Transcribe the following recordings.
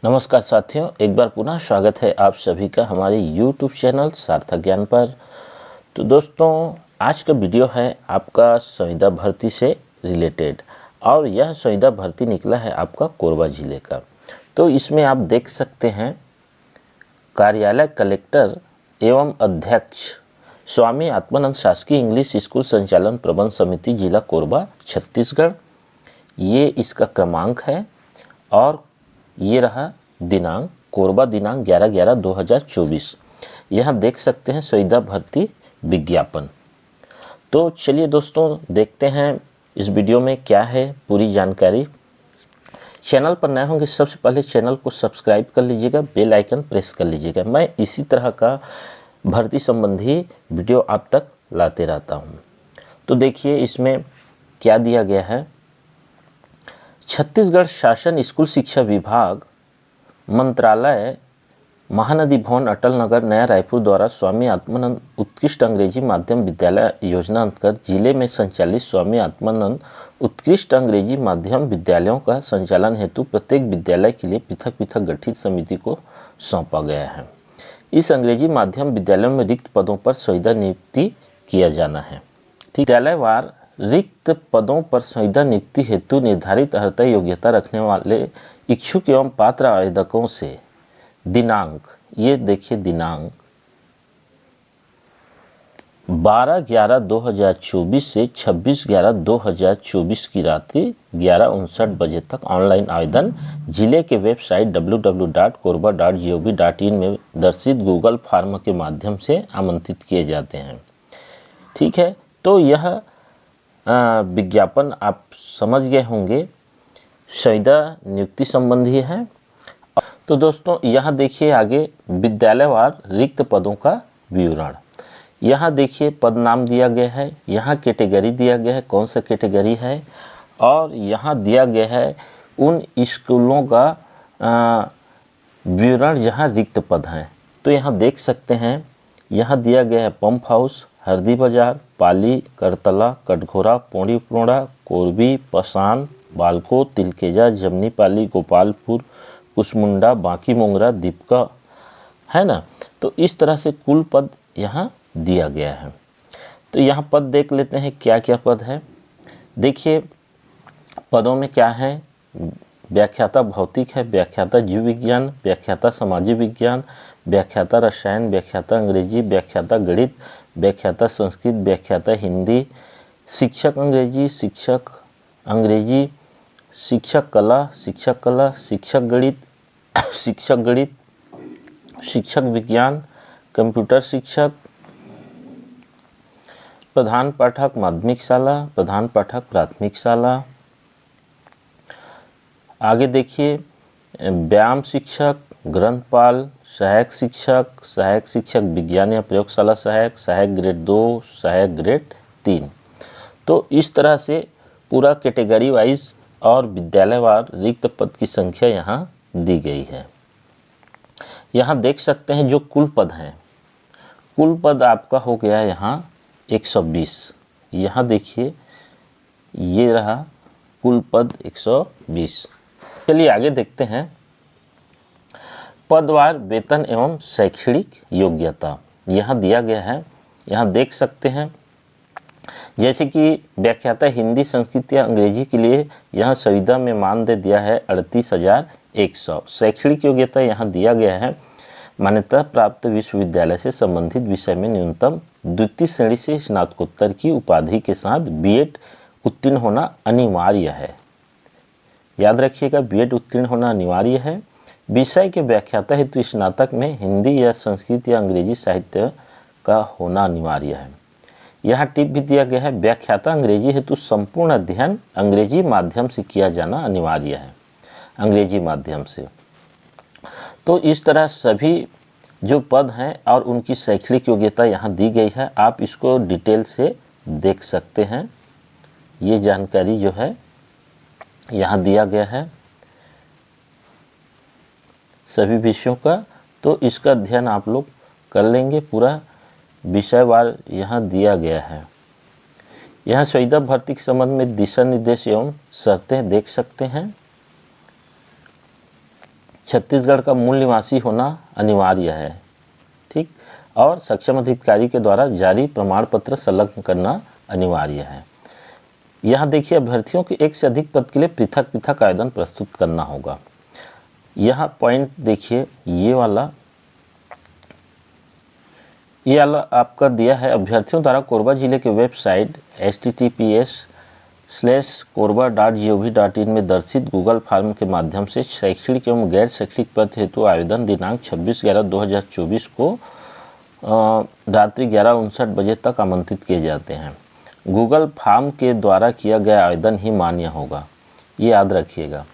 नमस्कार साथियों, एक बार पुनः स्वागत है आप सभी का हमारे YouTube चैनल सार्थक ज्ञान पर। तो दोस्तों, आज का वीडियो है आपका संविदा भर्ती से रिलेटेड और यह संविदा भर्ती निकला है आपका कोरबा ज़िले का। तो इसमें आप देख सकते हैं कार्यालय कलेक्टर एवं अध्यक्ष स्वामी आत्मानंद शासकीय इंग्लिश स्कूल संचालन प्रबंध समिति जिला कोरबा छत्तीसगढ़, ये इसका क्रमांक है और ये रहा दिनांक, कोरबा दिनांक 11/11/2024। यहाँ देख सकते हैं संविदा भर्ती विज्ञापन। तो चलिए दोस्तों, देखते हैं इस वीडियो में क्या है पूरी जानकारी। चैनल पर नए होंगे सबसे पहले चैनल को सब्सक्राइब कर लीजिएगा, बेल आइकन प्रेस कर लीजिएगा। मैं इसी तरह का भर्ती संबंधी वीडियो आप तक लाते रहता हूँ। तो देखिए इसमें क्या दिया गया है। छत्तीसगढ़ शासन स्कूल शिक्षा विभाग मंत्रालय महानदी भवन अटल नगर नया रायपुर द्वारा स्वामी आत्मानंद उत्कृष्ट अंग्रेजी माध्यम विद्यालय योजना अंतर्गत जिले में संचालित स्वामी आत्मानंद उत्कृष्ट अंग्रेजी माध्यम विद्यालयों का संचालन हेतु प्रत्येक विद्यालय के लिए पृथक पृथक गठित समिति को सौंपा गया है। इस अंग्रेजी माध्यम विद्यालयों में रिक्त पदों पर संविदा नियुक्ति किया जाना है। विद्यालयवार रिक्त पदों पर संविदा नियुक्ति हेतु निर्धारित अर्हता योग्यता रखने वाले इच्छुक एवं पात्र आवेदकों से दिनांक, ये देखिए दिनांक 12/11/2024 से 26/11/2024 की रात्रि 11:59 बजे तक ऑनलाइन आवेदन जिले के वेबसाइट www.korba.gov.in में दर्शित गूगल फॉर्म के माध्यम से आमंत्रित किए जाते हैं। ठीक है, तो यह विज्ञापन आप समझ गए होंगे संविदा नियुक्ति संबंधी है। तो दोस्तों यहाँ देखिए आगे विद्यालयवार रिक्त पदों का विवरण। यहाँ देखिए पद नाम दिया गया है, यहाँ कैटेगरी दिया गया है कौन सा कैटेगरी है, और यहाँ दिया गया है उन स्कूलों का विवरण जहाँ रिक्त पद हैं। तो यहाँ देख सकते हैं, यहाँ दिया गया है पंप हाउस, हरदी बाजार, पाली, करतला, कटघोरा, पौड़ी उपरोड़ा, कोरबी, पसान, बालको, तिलकेजा, जमनी पाली, गोपालपुर, कुसमुंडा, बांकी मोंगरा, दीपका, है ना। तो इस तरह से कुल पद यहाँ दिया गया है। तो यहाँ पद देख लेते हैं क्या क्या पद है। देखिए पदों में क्या है, व्याख्याता भौतिक है, व्याख्याता जीव विज्ञान, व्याख्याता सामाजिक विज्ञान, व्याख्याता रसायन, व्याख्याता अंग्रेजी, व्याख्याता गणित, व्याख्याता संस्कृत, व्याख्याता हिंदी, शिक्षक अंग्रेजी, शिक्षक अंग्रेजी, शिक्षक कला, शिक्षक गणित, शिक्षक विज्ञान, कंप्यूटर शिक्षक, प्रधान पाठक माध्यमिक शाला, प्रधान पाठक प्राथमिक शाला। आगे देखिए व्यायाम शिक्षक, ग्रंथपाल, सहायक शिक्षक विज्ञान या प्रयोगशाला सहायक, सहायक ग्रेड 2, सहायक ग्रेड 3। तो इस तरह से पूरा कैटेगरी वाइज और विद्यालयवार रिक्त पद की संख्या यहाँ दी गई है। यहाँ देख सकते हैं जो कुल पद हैं, कुल पद आपका हो गया यहाँ 120। यहाँ देखिए ये रहा कुल पद 120। चलिए आगे देखते हैं पदवार वेतन एवं शैक्षणिक योग्यता यहाँ दिया गया है। यहाँ देख सकते हैं जैसे कि व्याख्याता हिंदी, संस्कृत या अंग्रेजी के लिए यहाँ संविदा में मानदेय दिया है 38,100। शैक्षणिक योग्यता यहाँ दिया गया है मान्यता प्राप्त विश्वविद्यालय से संबंधित विषय में न्यूनतम द्वितीय श्रेणी से स्नातकोत्तर की उपाधि के साथ बीएड उत्तीर्ण होना अनिवार्य है। याद रखिएगा, बीएड उत्तीर्ण होना अनिवार्य है। विषय के व्याख्याता हेतु स्नातक में हिंदी या संस्कृत या अंग्रेजी साहित्य का होना अनिवार्य है। यहाँ टिप भी दिया गया है, व्याख्याता अंग्रेजी हेतु संपूर्ण अध्ययन अंग्रेजी माध्यम से किया जाना अनिवार्य है, अंग्रेजी माध्यम से। तो इस तरह सभी जो पद हैं और उनकी शैक्षणिक योग्यता यहाँ दी गई है। आप इसको डिटेल से देख सकते हैं। ये जानकारी जो है यहाँ दिया गया है सभी विषयों का, तो इसका अध्ययन आप लोग कर लेंगे। पूरा विषयवार यहाँ दिया गया है। यहाँ संविदा भर्ती के संबंध में दिशा निर्देश एवं शर्तें देख सकते हैं। छत्तीसगढ़ का मूल निवासी होना अनिवार्य है, ठीक, और सक्षम अधिकारी के द्वारा जारी प्रमाण पत्र संलग्न करना अनिवार्य है। यहाँ देखिए अभ्यर्थियों के एक से अधिक पद के लिए पृथक पृथक आवेदन प्रस्तुत करना होगा। यहाँ पॉइंट देखिए ये वाला आपका दिया है, अभ्यर्थियों द्वारा कोरबा जिले के वेबसाइट https://korba.gov.in में दर्शित गूगल फॉर्म के माध्यम से शैक्षणिक एवं गैर शैक्षणिक पद हेतु आवेदन दिनांक 26/11/2024 को रात्रि 11:59 बजे तक आमंत्रित किए जाते हैं। गूगल फॉर्म के द्वारा किया गया आवेदन ही मान्य होगा, ये याद रखिएगा।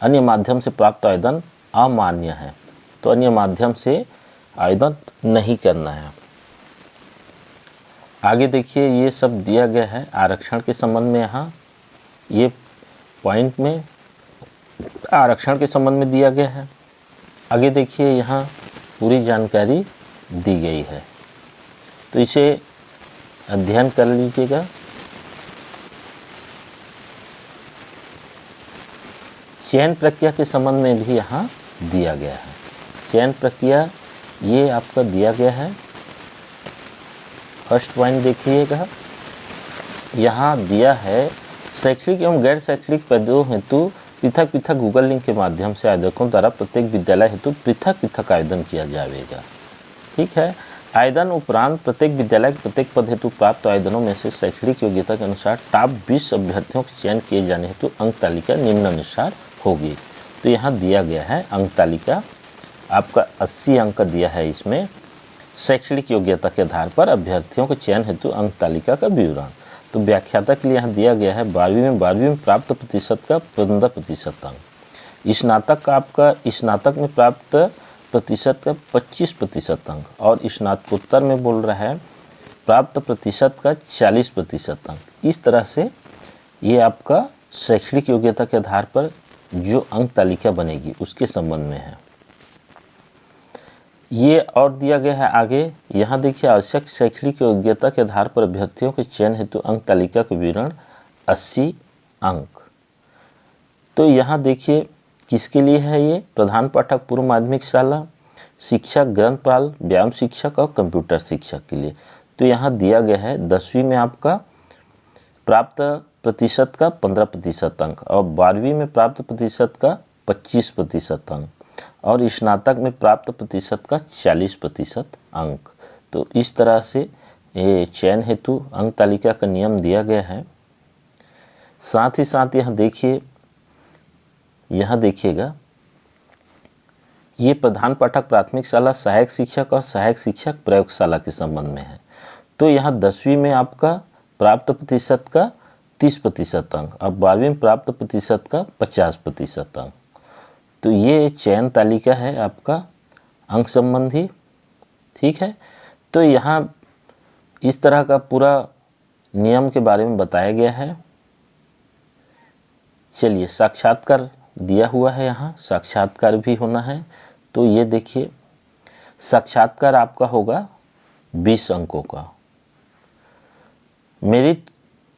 अन्य माध्यम से प्राप्त आवेदन अमान्य है, तो अन्य माध्यम से आवेदन नहीं करना है। आगे देखिए ये सब दिया गया है आरक्षण के संबंध में। यहाँ ये पॉइंट में आरक्षण के संबंध में दिया गया है। आगे देखिए यहाँ पूरी जानकारी दी गई है, तो इसे अध्ययन कर लीजिएगा। चयन प्रक्रिया के संबंध में भी यहाँ दिया गया है। चयन प्रक्रिया ये आपका दिया गया है। फर्स्ट पॉइंट देखिएगा, यहाँ दिया है शैक्षणिक एवं गैर शैक्षणिक पदों हेतु पृथक पृथक गूगल लिंक के माध्यम से आवेदकों द्वारा प्रत्येक विद्यालय हेतु पृथक पृथक आवेदन किया जाएगा, ठीक है। आवेदन उपरांत प्रत्येक विद्यालय के प्रत्येक पद हेतु प्राप्त आवेदनों में से शैक्षणिक योग्यता के अनुसार टॉप 20 अभ्यर्थियों के चयन किए जाने हेतु अंक तालिका निम्नानुसार होगी। तो यहाँ दिया गया है अंक तालिका आपका 80 अंक का दिया है। इसमें शैक्षणिक योग्यता के आधार पर अभ्यर्थियों के चयन हेतु अंक तालिका का विवरण। तो व्याख्याता के लिए यहाँ दिया गया है 12वीं में प्राप्त प्रतिशत का 15% अंक, स्नातक में प्राप्त प्रतिशत का 25% अंक, और स्नातकोत्तर में बोल रहा है प्राप्त प्रतिशत का 40% अंक। इस तरह से ये आपका शैक्षणिक योग्यता के आधार पर जो अंक तालिका बनेगी उसके संबंध में है। ये और दिया गया है आगे, यहाँ देखिए आवश्यक शैक्षणिक योग्यता के आधार पर अभ्यर्थियों के चयन हेतु अंक तालिका का विवरण 80 अंक। तो यहाँ देखिए किसके लिए है ये, प्रधान पाठक पूर्व माध्यमिक शाला, शिक्षक, ग्रंथपाल, व्यायाम शिक्षक और कंप्यूटर शिक्षक के लिए। तो यहाँ दिया गया है 10वीं में आपका प्राप्त प्रतिशत का 15% अंक, और 12वीं में प्राप्त प्रतिशत का 25% अंक, और स्नातक में प्राप्त प्रतिशत का 40% अंक। तो इस तरह से ये चयन हेतु अंक तालिका का नियम दिया गया है। साथ ही साथ यहाँ देखिएगा ये प्रधान पाठक प्राथमिक शाला, सहायक शिक्षक और सहायक शिक्षक प्रयोगशाला के संबंध में है। तो यहाँ 10वीं में आपका प्राप्त प्रतिशत का 30% अंक, और 12वीं में प्राप्त प्रतिशत का 50% अंक। तो ये चयन तालिका है आपका अंक संबंधी, ठीक है। तो यहाँ इस तरह का पूरा नियम के बारे में बताया गया है। चलिए साक्षात्कार दिया हुआ है, यहाँ साक्षात्कार भी होना है। तो ये देखिए साक्षात्कार आपका होगा 20 अंकों का। मेरिट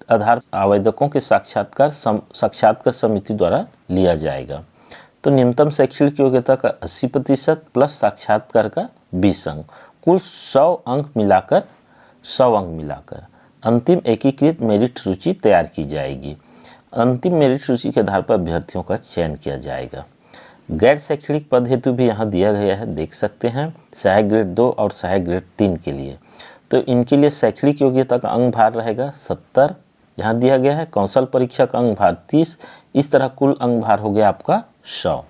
आधार आवेदकों के साक्षात्कार समिति द्वारा लिया जाएगा। तो न्यूनतम शैक्षणिक योग्यता का 80% प्लस साक्षात्कार का 20 अंक, कुल 100 अंक मिलाकर अंतिम एकीकृत मेरिट सूची तैयार की जाएगी। अंतिम मेरिट सूची के आधार पर अभ्यर्थियों का चयन किया जाएगा। गैर शैक्षणिक पद हेतु भी यहाँ दिया गया है, देख सकते हैं, सहायक ग्रेड 2 और सहायक ग्रेड 3 के लिए। तो इनके लिए शैक्षणिक योग्यता का अंक भार रहेगा 70, यहाँ दिया गया है। कौशल परीक्षा का अंक भार 30, इस तरह कुल अंक भार हो गया आपका 100।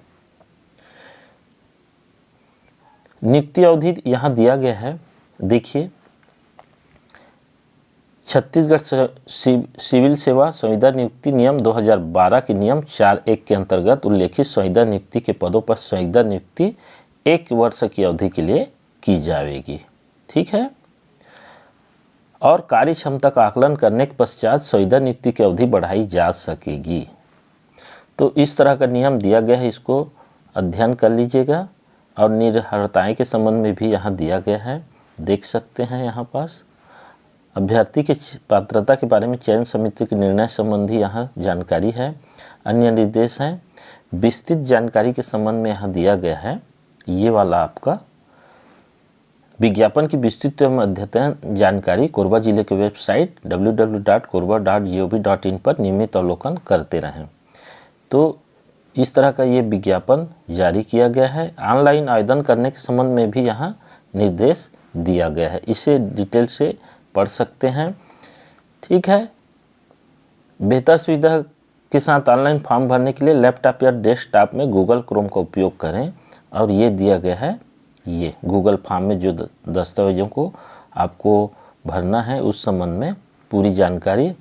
नियुक्ति अवधि यहाँ दिया गया है, देखिए छत्तीसगढ़ सिविल सेवा संविदा नियुक्ति नियम 2012 के नियम 4(1) के अंतर्गत उल्लेखित संविदा नियुक्ति के पदों पर संविदा नियुक्ति 1 वर्ष की अवधि के लिए की जाएगी, ठीक है। और कार्य क्षमता का आकलन करने के पश्चात संविदा नियुक्ति की अवधि बढ़ाई जा सकेगी। तो इस तरह का नियम दिया गया है, इसको अध्ययन कर लीजिएगा। और निर्भरताएं के संबंध में भी यहाँ दिया गया है, देख सकते हैं। यहाँ पास अभ्यर्थी की पात्रता के बारे में चयन समिति के निर्णय संबंधी यहाँ जानकारी है। अन्य निर्देश हैं। विस्तृत जानकारी के संबंध में यहाँ दिया गया है, ये वाला आपका विज्ञापन की विस्तृत एवं अद्यतन जानकारी कोरबा जिले के वेबसाइट www.korba.gov.in पर नियमित अवलोकन करते रहें। तो इस तरह का ये विज्ञापन जारी किया गया है। ऑनलाइन आवेदन करने के संबंध में भी यहाँ निर्देश दिया गया है, इसे डिटेल से पढ़ सकते हैं। ठीक है, बेहतर सुविधा के साथ ऑनलाइन फॉर्म भरने के लिए लैपटॉप या डेस्कटॉप में गूगल क्रोम का उपयोग करें। और ये दिया गया है, ये गूगल फॉर्म में जो दस्तावेजों को आपको भरना है उस संबंध में पूरी जानकारी।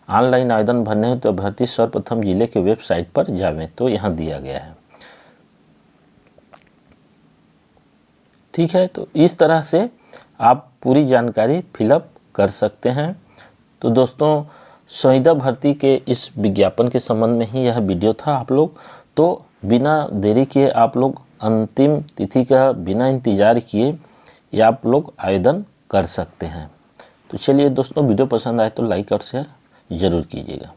ऑनलाइन आवेदन भरने हो तो अभ्यर्थी सर्वप्रथम जिले के वेबसाइट पर जावें, तो यहाँ दिया गया है। ठीक है, तो इस तरह से आप पूरी जानकारी फिलअप कर सकते हैं। तो दोस्तों, संविदा भर्ती के इस विज्ञापन के संबंध में ही यह वीडियो था। आप लोग तो बिना देरी किए आप लोग अंतिम तिथि का बिना इंतज़ार किए या आप लोग आवेदन कर सकते हैं। तो चलिए दोस्तों, वीडियो पसंद आए तो लाइक और शेयर ज़रूर कीजिएगा।